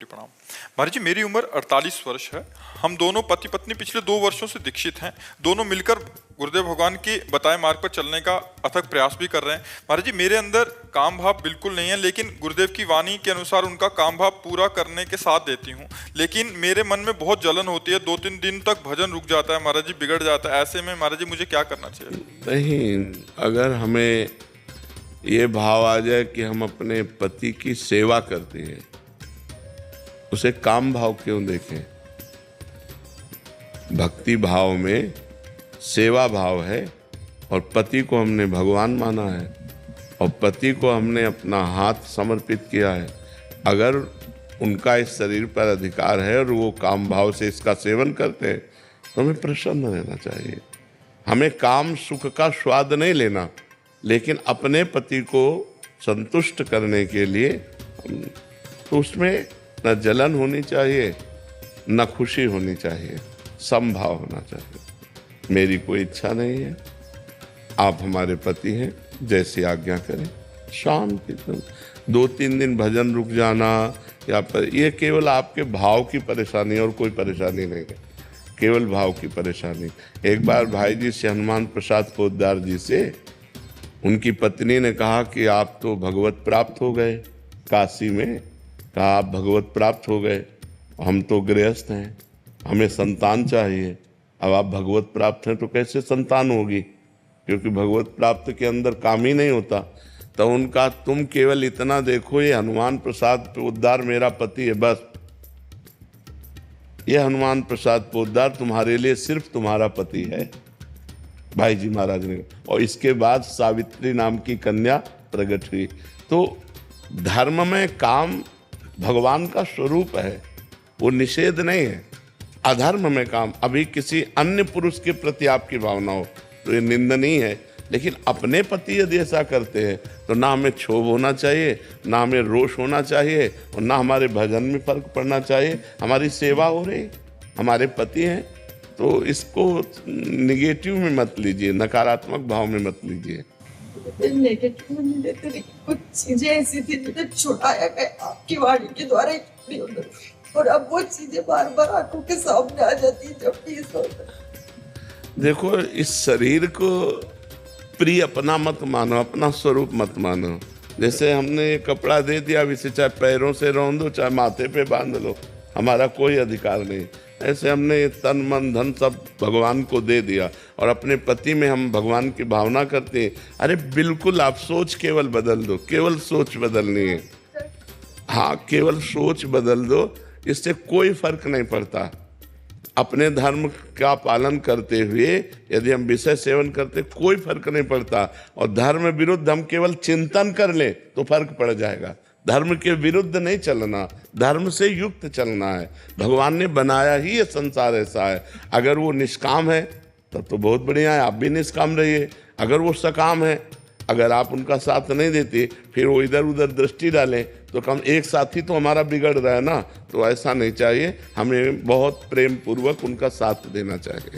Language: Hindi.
प्रणाम। महाराज जी, मेरी उम्र 48 वर्ष है। हम दोनों पति पत्नी पिछले 2 वर्षों से दीक्षित हैं। दोनों मिलकर गुरुदेव भगवान के बताए मार्ग पर चलने का अथक प्रयास भी कर रहे हैं। महाराज जी, मेरे अंदर काम भाव बिल्कुल नहीं है, लेकिन गुरुदेव की वाणी के अनुसार उनका काम भाव पूरा करने के साथ देती हूँ। लेकिन मेरे मन में बहुत जलन होती है। 2-3 दिन तक भजन रुक जाता है महाराज जी, बिगड़ जाता है। ऐसे में महाराज जी मुझे क्या करना चाहिए? नहीं, अगर हमें ये भाव आ जाए कि हम अपने पति की सेवा करते हैं, उसे काम भाव क्यों देखें? भक्ति भाव में सेवा भाव है और पति को हमने भगवान माना है और पति को हमने अपना हाथ समर्पित किया है। अगर उनका इस शरीर पर अधिकार है और वो काम भाव से इसका सेवन करते हैं तो हमें प्रसन्न रहना चाहिए। हमें काम सुख का स्वाद नहीं लेना, लेकिन अपने पति को संतुष्ट करने के लिए तो उसमें न जलन होनी चाहिए न खुशी होनी चाहिए, समभाव होना चाहिए। मेरी कोई इच्छा नहीं है, आप हमारे पति हैं, जैसी आज्ञा करें। शांति से 2-3 दिन भजन रुक जाना या पर ये केवल आपके भाव की परेशानी और कोई परेशानी नहीं है, केवल भाव की परेशानी। एक बार भाई जी से हनुमान प्रसाद पोद्दार जी से उनकी पत्नी ने कहा कि आप तो भगवत प्राप्त हो गए काशी में, कहा आप भगवत प्राप्त हो गए, हम तो गृहस्थ हैं, हमें संतान चाहिए। अब आप भगवत प्राप्त हैं तो कैसे संतान होगी, क्योंकि भगवत प्राप्त के अंदर काम ही नहीं होता। तो उनका तुम केवल इतना देखो, ये हनुमान प्रसाद पोद्दार मेरा पति है, बस ये हनुमान प्रसाद पोद्दार तुम्हारे लिए सिर्फ तुम्हारा पति है, भाई जी महाराज ने। और इसके बाद सावित्री नाम की कन्या प्रकट हुई। तो धर्म में काम भगवान का स्वरूप है, वो निषेध नहीं है। अधर्म में काम, अभी किसी अन्य पुरुष के प्रति आपकी भावना हो तो ये निंदनीय है, लेकिन अपने पति यदि ऐसा करते हैं तो ना हमें क्षोभ होना चाहिए, ना हमें रोष होना चाहिए और ना हमारे भजन में फर्क पड़ना चाहिए। हमारी सेवा हो रही, हमारे पति हैं, तो इसको निगेटिव में मत लीजिए, नकारात्मक भाव में मत लीजिए। नेगेटिव नहीं लेते, लेकिन कुछ चीजें ऐसी थी जिन्हें छुड़ाया गया आपकी वाणी के द्वारा और अब वो चीजें बार बार आंखों के सामने आ जाती है जब भी इस होता है। देखो, इस शरीर को प्रिय अपना मत मानो, अपना स्वरूप मत मानो। जैसे हमने कपड़ा दे दिया, अब इसे चाहे पैरों से रौंद दो चाहे माथे पे बांध लो, हमारा कोई अधिकार नहीं। ऐसे हमने तन मन धन सब भगवान को दे दिया और अपने पति में हम भगवान की भावना करते हैं। अरे बिल्कुल, आप सोच केवल बदल दो, केवल सोच बदलनी है। हाँ, केवल सोच बदल दो, इससे कोई फर्क नहीं पड़ता। अपने धर्म का पालन करते हुए यदि हम विषय सेवन करते कोई फर्क नहीं पड़ता, और धर्म विरुद्ध हम केवल चिंतन कर ले तो फर्क पड़ जाएगा। धर्म के विरुद्ध नहीं चलना, धर्म से युक्त चलना है। भगवान ने बनाया ही ये संसार ऐसा है। अगर वो निष्काम है तब तो बहुत बढ़िया है, आप भी निष्काम रहिए। अगर वो सकाम है, अगर आप उनका साथ नहीं देते, फिर वो इधर उधर दृष्टि डालें तो कम एक साथी तो हमारा बिगड़ रहा है ना। तो ऐसा नहीं चाहिए, हमें बहुत प्रेम पूर्वक उनका साथ देना चाहिए।